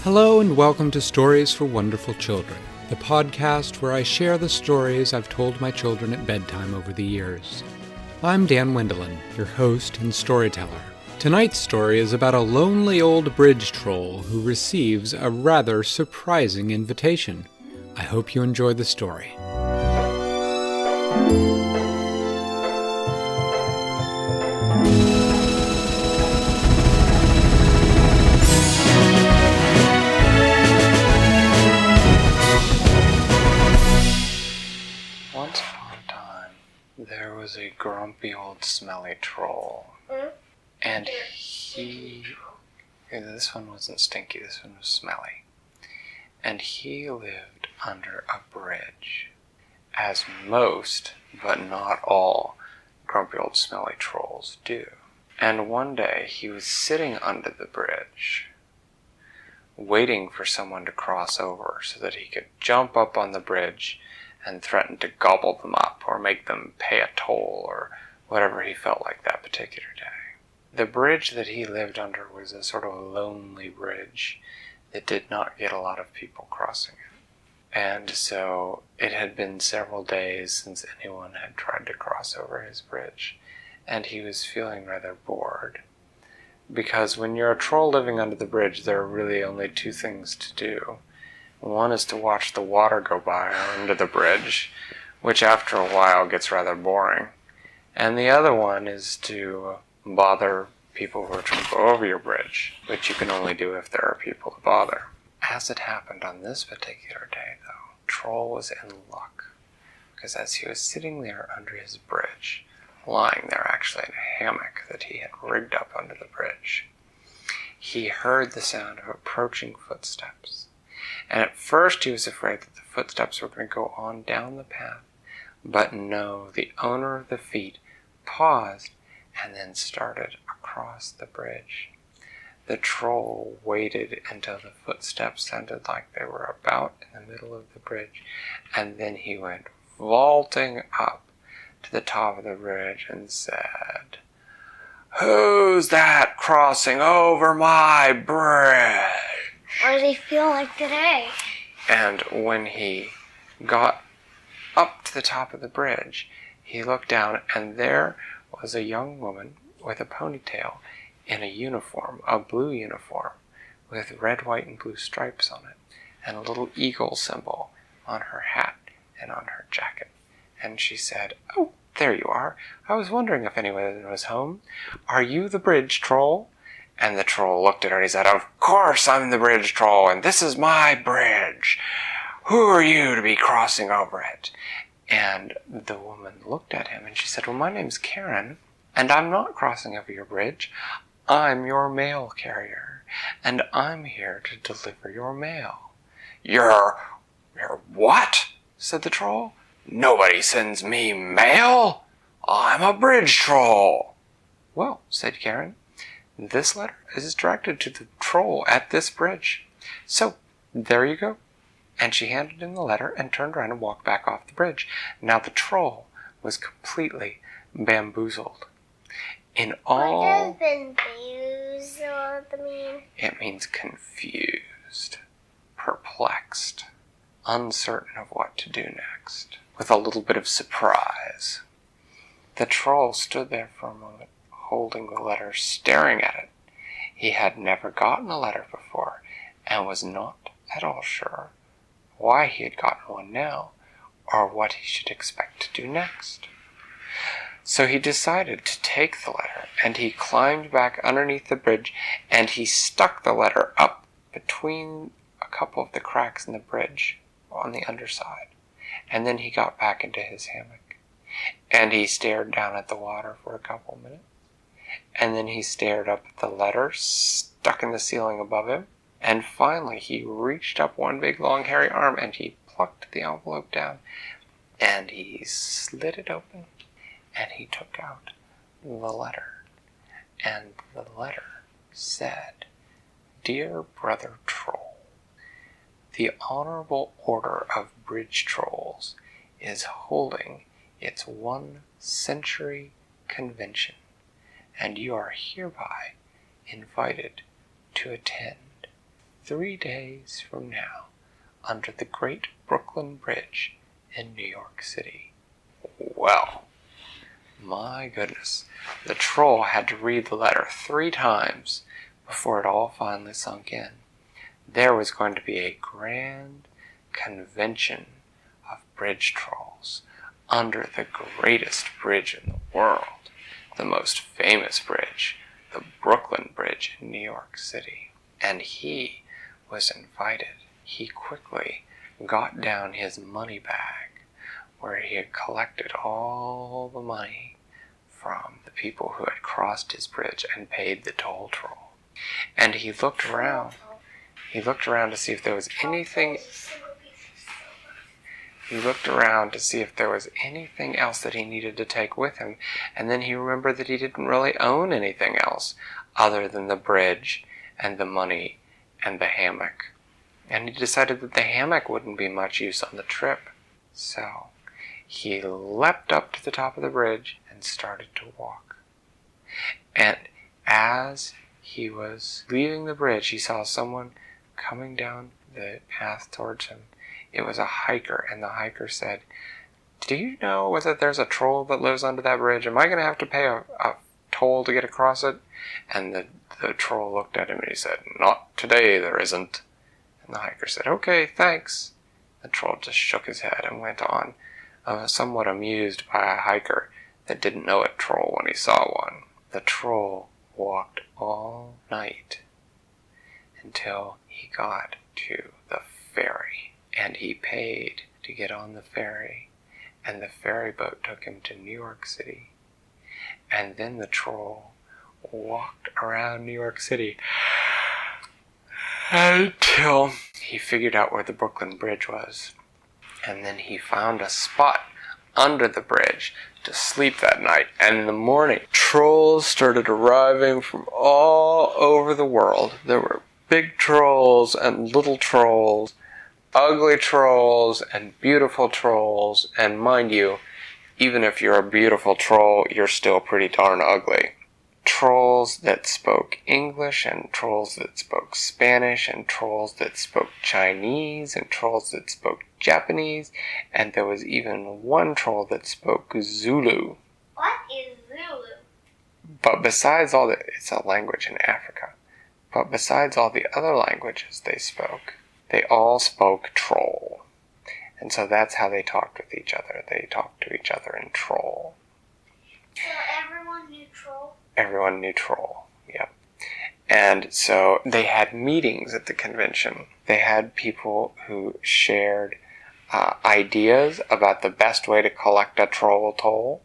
Hello and welcome to Stories for Wonderful Children, the podcast where I share the stories I've told my children at bedtime over the years. I'm Dan Wendelin, your host and storyteller. Tonight's story is about a lonely old bridge troll who receives a rather surprising invitation. I hope you enjoy the story. Once upon a time, there was a grumpy old smelly troll. And this one wasn't stinky, this one was smelly. And he lived under a bridge, as most, but not all, grumpy old smelly trolls do. And one day he was sitting under the bridge, waiting for someone to cross over so that he could jump up on the bridge and threaten to gobble them up or make them pay a toll or whatever he felt like that particular day. The bridge that he lived under was a sort of lonely bridge that did not get a lot of people crossing it. And so it had been several days since anyone had tried to cross over his bridge, and he was feeling rather bored. Because when you're a troll living under the bridge, there are really only two things to do. One is to watch the water go by under the bridge, which after a while gets rather boring. And the other one is to bother people who are trying to go over your bridge, which you can only do if there are people to bother. As it happened on this particular day, though, Troll was in luck, because as he was sitting there under his bridge, lying there actually in a hammock that he had rigged up under the bridge, he heard the sound of approaching footsteps. And at first he was afraid that the footsteps were going to go on down the path. But no, the owner of the feet paused and then started across the bridge. The troll waited until the footsteps sounded like they were about in the middle of the bridge, and then he went vaulting up to the top of the bridge and said, "Who's that crossing over my bridge?" What does he feel like today? And when he got up to the top of the bridge, he looked down, and there was a young woman with a ponytail in a uniform, a blue uniform, with red, white, and blue stripes on it, and a little eagle symbol on her hat and on her jacket. And she said, "Oh, there you are. I was wondering if anyone was home. Are you the bridge troll?" And the troll looked at her and he said, "Of course I'm the bridge troll, and this is my bridge. Who are you to be crossing over it?" And the woman looked at him and she said, "Well, my name's Karen, and I'm not crossing over your bridge. I'm your mail carrier, and I'm here to deliver your mail." You're what?" said the troll. "Nobody sends me mail. I'm a bridge troll." "Well," said Karen, "this letter is directed to the troll at this bridge. So, there you go." And she handed him the letter and turned around and walked back off the bridge. Now the troll was completely bamboozled. What does bamboozled mean? It means confused, perplexed, uncertain of what to do next, with a little bit of surprise. The troll stood there for a moment, holding the letter, staring at it. He had never gotten a letter before, and was not at all sure why he had gotten one now, or what he should expect to do next. So he decided to take the letter, and he climbed back underneath the bridge, and he stuck the letter up between a couple of the cracks in the bridge on the underside. And then he got back into his hammock, and he stared down at the water for a couple minutes. And then he stared up at the letter stuck in the ceiling above him. And finally he reached up one big long hairy arm and he plucked the envelope down. And he slid it open. And he took out the letter. And the letter said, "Dear Brother Troll, the Honorable Order of Bridge Trolls is holding its 1-century convention, and you are hereby invited to attend. 3 days from now, under the Great Brooklyn Bridge in New York City. Well, my goodness, the troll had to read the letter 3 times before it all finally sunk in. There was going to be a grand convention of bridge trolls under the greatest bridge in the world, the most famous bridge, the Brooklyn Bridge in New York City. And he was invited. He quickly got down his money bag, where he had collected all the money from the people who had crossed his bridge and paid the toll troll. And he looked around. He looked around to see if there was anything. He looked around to see if there was anything else that he needed to take with him, and then he remembered that he didn't really own anything else other than the bridge and the money and the hammock. And he decided that the hammock wouldn't be much use on the trip. So he leapt up to the top of the bridge and started to walk. And as he was leaving the bridge, he saw someone coming down the path towards him. It was a hiker, and the hiker said, "Do you know whether there's a troll that lives under that bridge? Am I going to have to pay a toll to get across it?" And the troll looked at him and he said, "Not today, there isn't." And the hiker said, "Okay, thanks." The troll just shook his head and went on, somewhat amused by a hiker that didn't know a troll when he saw one. The troll walked all night until he got to the ferry, and he paid to get on the ferry, and the ferry boat took him to New York City. And then the troll walked around New York City until he figured out where the Brooklyn Bridge was. And then he found a spot under the bridge to sleep that night. And in the morning, trolls started arriving from all over the world. There were big trolls and little trolls, ugly trolls and beautiful trolls. And mind you, even if you're a beautiful troll, you're still pretty darn ugly. Trolls that spoke English, and trolls that spoke Spanish, and trolls that spoke Chinese, and trolls that spoke Japanese, and there was even one troll that spoke Zulu. What is Zulu? But besides all it's a language in Africa. But besides all the other languages they spoke, they all spoke troll. And so that's how they talked with each other. They talked to each other in troll. So everyone knew troll? Everyone knew troll, yep. And so they had meetings at the convention. They had people who shared ideas about the best way to collect a troll toll.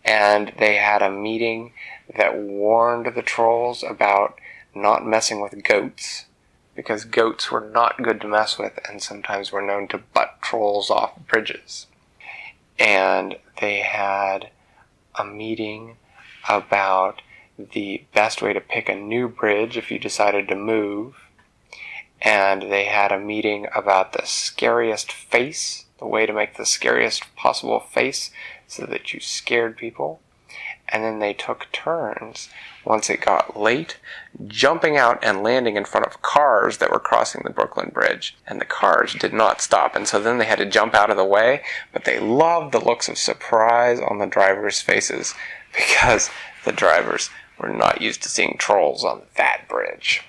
And they had a meeting that warned the trolls about not messing with goats, because goats were not good to mess with and sometimes were known to butt trolls off bridges. And they had a meeting about the best way to pick a new bridge if you decided to move. And they had a meeting about the scariest face, the way to make the scariest possible face so that you scared people. And then they took turns, once it got late, jumping out and landing in front of cars that were crossing the Brooklyn Bridge. And the cars did not stop, and so then they had to jump out of the way, but they loved the looks of surprise on the drivers' faces, because the drivers were not used to seeing trolls on that bridge.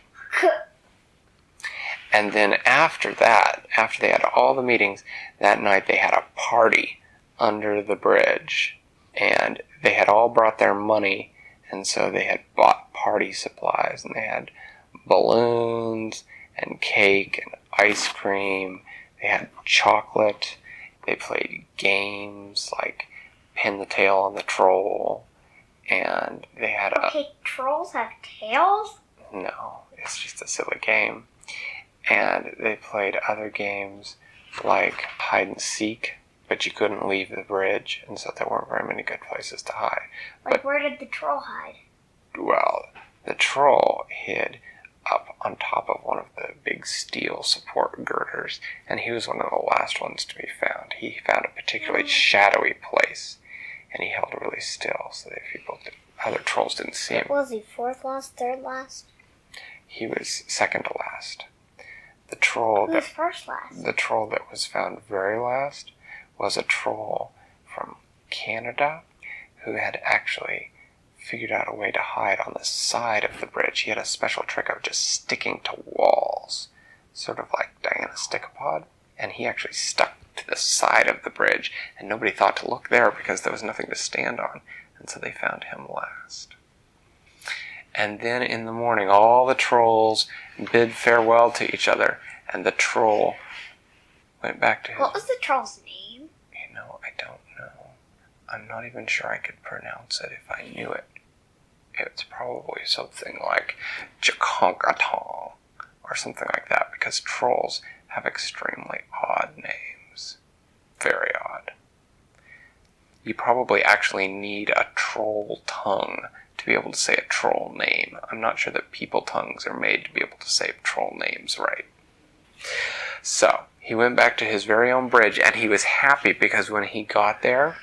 And then after that, after they had all the meetings, that night they had a party under the bridge. And they had all brought their money, and so they had bought party supplies, and they had balloons and cake and ice cream. They had chocolate. They played games like pin the tail on the troll, and they had Okay, trolls have tails? No, it's just a silly game. And they played other games like hide and seek, but you couldn't leave the bridge, and so there weren't very many good places to hide. Like, where did the troll hide? Well, the troll hid up on top of one of the big steel support girders, and he was one of the last ones to be found. He found a particularly shadowy place, and he held really still so that other trolls didn't see him. Was he fourth last, third last? He was second to last. The troll Who was first last? The troll that was found very last was a troll from Canada who had actually figured out a way to hide on the side of the bridge. He had a special trick of just sticking to walls, sort of like Diana Stickapod, and he actually stuck to the side of the bridge, and nobody thought to look there because there was nothing to stand on, and so they found him last. And then in the morning, all the trolls bid farewell to each other, and the troll went back to his... What was the troll's name? You know, I don't know. I'm not even sure I could pronounce it if I knew it. It's probably something like Jakonkatong or something like that, because trolls have extremely odd names. Very odd. You probably actually need a troll tongue to be able to say a troll name. I'm not sure that people tongues are made to be able to say troll names right. So, he went back to his very own bridge, and he was happy because when he got there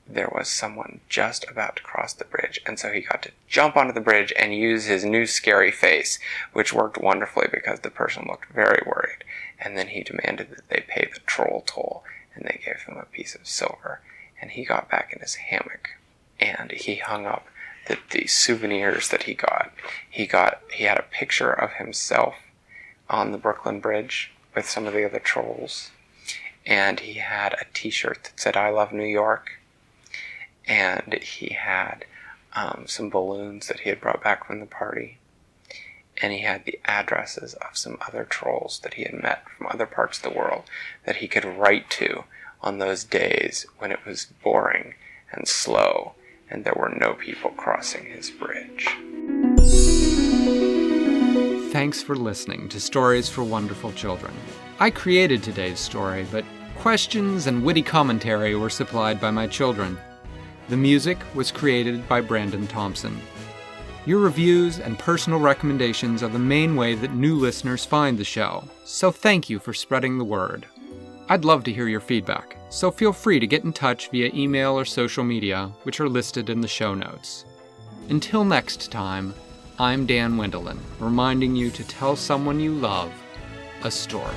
was someone just about to cross the bridge, and so he got to jump onto the bridge and use his new scary face, which worked wonderfully because the person looked very worried. And then he demanded that they pay the troll toll, and they gave him a piece of silver, and he got back in his hammock, and he hung up the souvenirs that he got. He had a picture of himself on the Brooklyn Bridge with some of the other trolls, and he had a t-shirt that said "I love New York," and he had some balloons that he had brought back from the party, and he had the addresses of some other trolls that he had met from other parts of the world that he could write to on those days when it was boring and slow and there were no people crossing his bridge. Thanks for listening to Stories for Wonderful Children. I created today's story, but questions and witty commentary were supplied by my children. The music was created by Brandon Thompson. Your reviews and personal recommendations are the main way that new listeners find the show, so thank you for spreading the word. I'd love to hear your feedback, so feel free to get in touch via email or social media, which are listed in the show notes. Until next time, I'm Dan Wendelin, reminding you to tell someone you love a story.